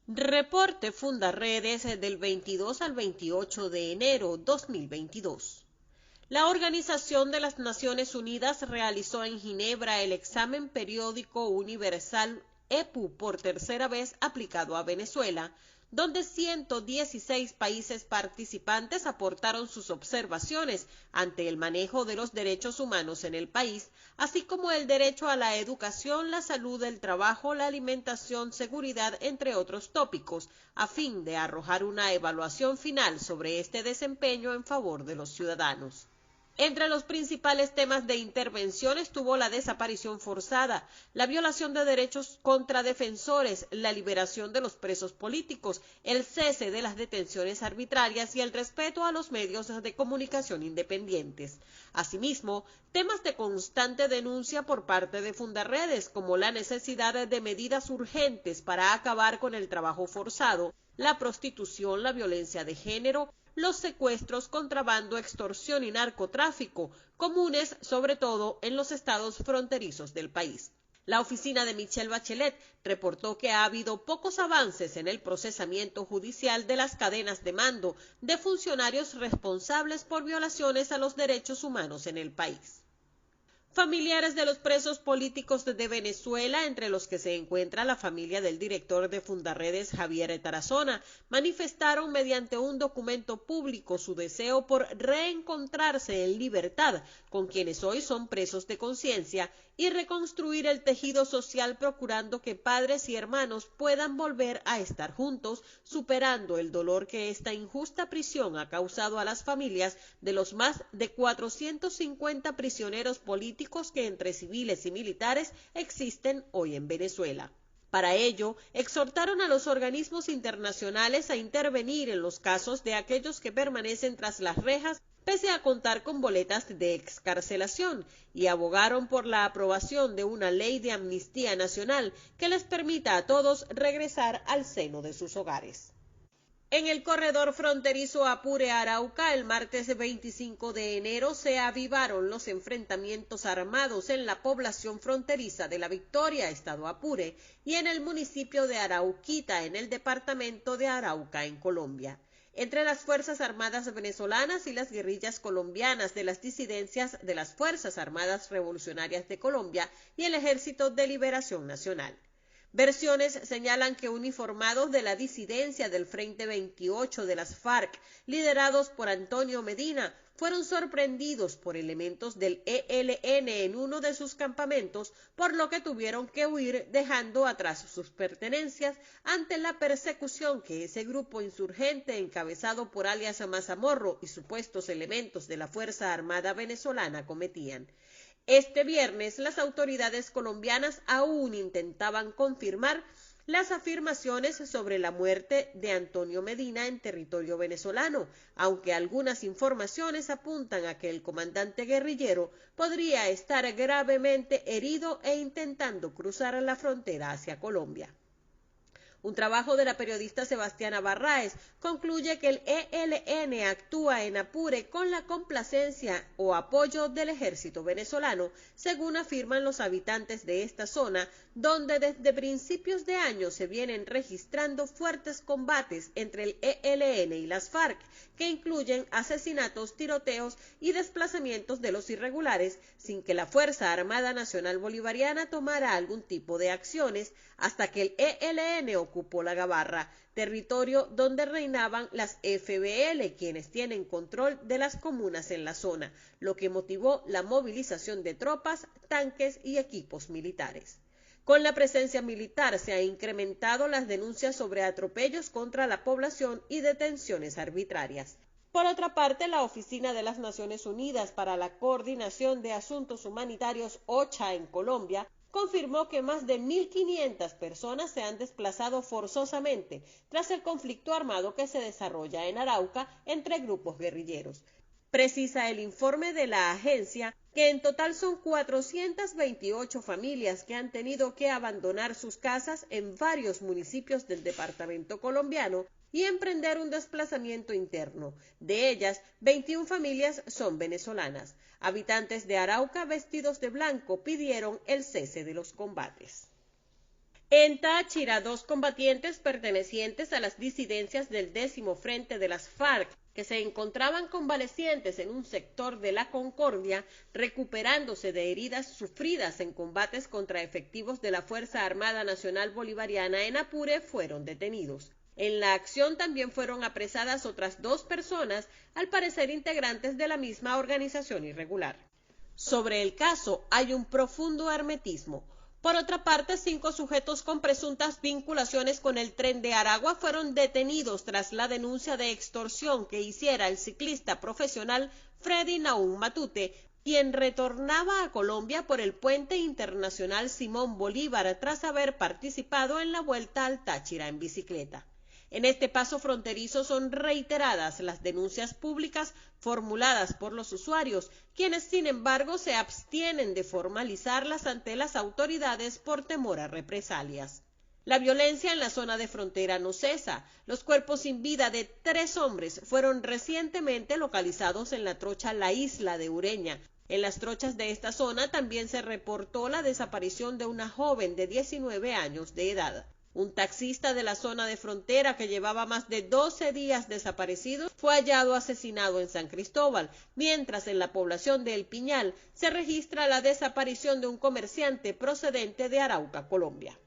Reporte Fundaredes del 22 al 28 de enero 2022. La Organización de las Naciones Unidas realizó en Ginebra el examen periódico universal EPU por tercera vez aplicado a Venezuela, donde 116 países participantes aportaron sus observaciones ante el manejo de los derechos humanos en el país, así como el derecho a la educación, la salud, el trabajo, la alimentación, seguridad, entre otros tópicos, a fin de arrojar una evaluación final sobre este desempeño en favor de los ciudadanos. Entre los principales temas de intervención estuvo la desaparición forzada, la violación de derechos contra defensores, la liberación de los presos políticos, el cese de las detenciones arbitrarias y el respeto a los medios de comunicación independientes. Asimismo, temas de constante denuncia por parte de Fundaredes, como la necesidad de medidas urgentes para acabar con el trabajo forzado, la prostitución, la violencia de género, los secuestros, contrabando, extorsión y narcotráfico, comunes sobre todo en los estados fronterizos del país. La oficina de Michelle Bachelet reportó que ha habido pocos avances en el procesamiento judicial de las cadenas de mando de funcionarios responsables por violaciones a los derechos humanos en el país. Familiares de los presos políticos de Venezuela, entre los que se encuentra la familia del director de Fundaredes, Javier Tarazona, manifestaron mediante un documento público su deseo por reencontrarse en libertad con quienes hoy son presos de conciencia y reconstruir el tejido social, procurando que padres y hermanos puedan volver a estar juntos, superando el dolor que esta injusta prisión ha causado a las familias de los más de 450 prisioneros políticos que entre civiles y militares existen hoy en Venezuela. Para ello, exhortaron a los organismos internacionales a intervenir en los casos de aquellos que permanecen tras las rejas pese a contar con boletas de excarcelación, y abogaron por la aprobación de una ley de amnistía nacional que les permita a todos regresar al seno de sus hogares. En el corredor fronterizo Apure-Arauca, el martes 25 de enero se avivaron los enfrentamientos armados en la población fronteriza de La Victoria, estado Apure, y en el municipio de Arauquita, en el departamento de Arauca, en Colombia, entre las Fuerzas Armadas venezolanas y las guerrillas colombianas de las disidencias de las Fuerzas Armadas Revolucionarias de Colombia y el Ejército de Liberación Nacional. Versiones señalan que uniformados de la disidencia del Frente 28 de las FARC, liderados por Antonio Medina, fueron sorprendidos por elementos del ELN en uno de sus campamentos, por lo que tuvieron que huir dejando atrás sus pertenencias ante la persecución que ese grupo insurgente encabezado por alias Mazamorro y supuestos elementos de la Fuerza Armada venezolana cometían. Este viernes, las autoridades colombianas aún intentaban confirmar las afirmaciones sobre la muerte de Antonio Medina en territorio venezolano, aunque algunas informaciones apuntan a que el comandante guerrillero podría estar gravemente herido e intentando cruzar la frontera hacia Colombia. Un trabajo de la periodista Sebastiana Barraez concluye que el ELN actúa en Apure con la complacencia o apoyo del ejército venezolano, según afirman los habitantes de esta zona, donde desde principios de año se vienen registrando fuertes combates entre el ELN y las FARC, que incluyen asesinatos, tiroteos y desplazamientos de los irregulares, sin que la Fuerza Armada Nacional Bolivariana tomara algún tipo de acciones, hasta que el ELN ocupó la Gabarra, territorio donde reinaban las FBL, quienes tienen control de las comunas en la zona, lo que motivó la movilización de tropas, tanques y equipos militares. Con la presencia militar se han incrementado las denuncias sobre atropellos contra la población y detenciones arbitrarias. Por otra parte, la Oficina de las Naciones Unidas para la Coordinación de Asuntos Humanitarios, OCHA, en Colombia, confirmó que más de 1.500 personas se han desplazado forzosamente tras el conflicto armado que se desarrolla en Arauca entre grupos guerrilleros. Precisa el informe de la agencia que en total son 428 familias que han tenido que abandonar sus casas en varios municipios del departamento colombiano y emprender un desplazamiento interno. De ellas, 21 familias son venezolanas. Habitantes de Arauca vestidos de blanco pidieron el cese de los combates. En Táchira, 2 combatientes pertenecientes a las disidencias del 10º Frente de las FARC, que se encontraban convalecientes en un sector de La Concordia, recuperándose de heridas sufridas en combates contra efectivos de la Fuerza Armada Nacional Bolivariana en Apure, fueron detenidos. En la acción también fueron apresadas otras 2 personas, al parecer integrantes de la misma organización irregular. Sobre el caso hay un profundo hermetismo. Por otra parte, 5 sujetos con presuntas vinculaciones con el Tren de Aragua fueron detenidos tras la denuncia de extorsión que hiciera el ciclista profesional Freddy Naum Matute, quien retornaba a Colombia por el puente internacional Simón Bolívar tras haber participado en la Vuelta al Táchira en bicicleta. En este paso fronterizo son reiteradas las denuncias públicas formuladas por los usuarios, quienes sin embargo se abstienen de formalizarlas ante las autoridades por temor a represalias. La violencia en la zona de frontera no cesa. Los cuerpos sin vida de 3 hombres fueron recientemente localizados en la trocha La Isla de Ureña. En las trochas de esta zona también se reportó la desaparición de una joven de 19 años de edad. Un taxista de la zona de frontera que llevaba más de 12 días desaparecido fue hallado asesinado en San Cristóbal, mientras en la población de El Piñal se registra la desaparición de un comerciante procedente de Arauca, Colombia.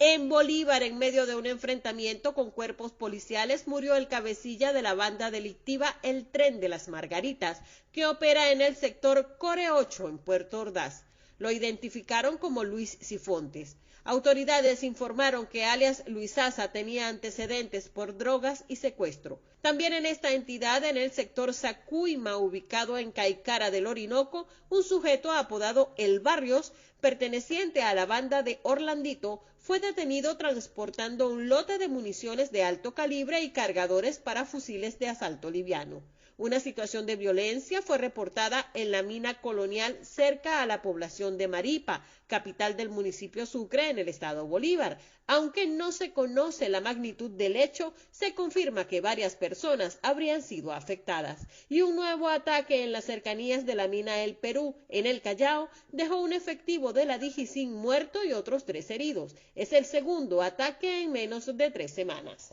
En Bolívar, en medio de un enfrentamiento con cuerpos policiales, murió el cabecilla de la banda delictiva El Tren de las Margaritas, que opera en el sector Core 8 en Puerto Ordaz. Lo identificaron como Luis Sifontes. Autoridades informaron que alias Luisaza tenía antecedentes por drogas y secuestro. También en esta entidad, en el sector Sacuima, ubicado en Caicara del Orinoco, un sujeto apodado El Barrios, perteneciente a la banda de Orlandito, fue detenido transportando un lote de municiones de alto calibre y cargadores para fusiles de asalto liviano. Una situación de violencia fue reportada en la mina colonial cerca a la población de Maripa, capital del municipio Sucre en el estado Bolívar. Aunque no se conoce la magnitud del hecho, se confirma que varias personas habrían sido afectadas. Y un nuevo ataque en las cercanías de la mina El Perú, en el Callao, dejó un efectivo de la Dijicin muerto y otros 3 heridos. Es el segundo ataque en menos de 3 semanas.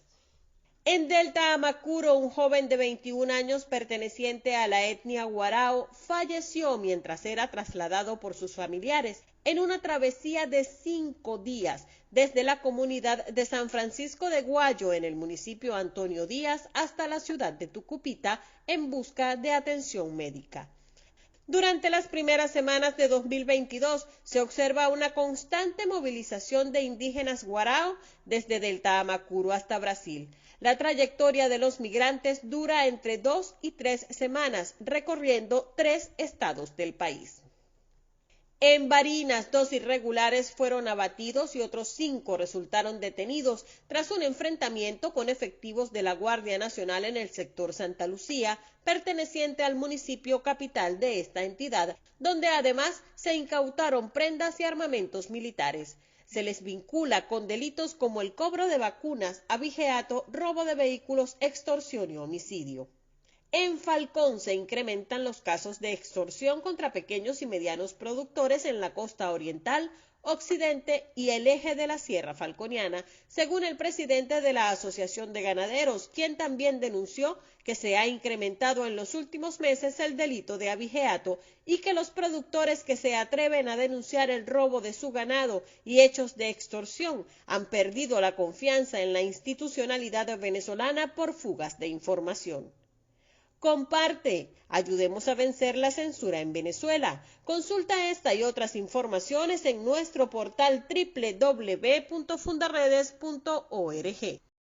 En Delta Amacuro, un joven de 21 años perteneciente a la etnia Guarao falleció mientras era trasladado por sus familiares en una travesía de 5 días desde la comunidad de San Francisco de Guayo en el municipio Antonio Díaz hasta la ciudad de Tucupita en busca de atención médica. Durante las primeras semanas de 2022 se observa una constante movilización de indígenas guarao desde Delta Amacuro hasta Brasil. La trayectoria de los migrantes dura entre 2 y 3 semanas, recorriendo 3 estados del país. En Barinas, 2 irregulares fueron abatidos y otros 5 resultaron detenidos tras un enfrentamiento con efectivos de la Guardia Nacional en el sector Santa Lucía, perteneciente al municipio capital de esta entidad, donde además se incautaron prendas y armamentos militares. Se les vincula con delitos como el cobro de vacunas, abigeato, robo de vehículos, extorsión y homicidio. En Falcón se incrementan los casos de extorsión contra pequeños y medianos productores en la costa oriental, occidente y el eje de la Sierra Falconiana, según el presidente de la Asociación de Ganaderos, quien también denunció que se ha incrementado en los últimos meses el delito de abigeato y que los productores que se atreven a denunciar el robo de su ganado y hechos de extorsión han perdido la confianza en la institucionalidad venezolana por fugas de información. Comparte, ayudemos a vencer la censura en Venezuela. Consulta esta y otras informaciones en nuestro portal www.fundaredes.org.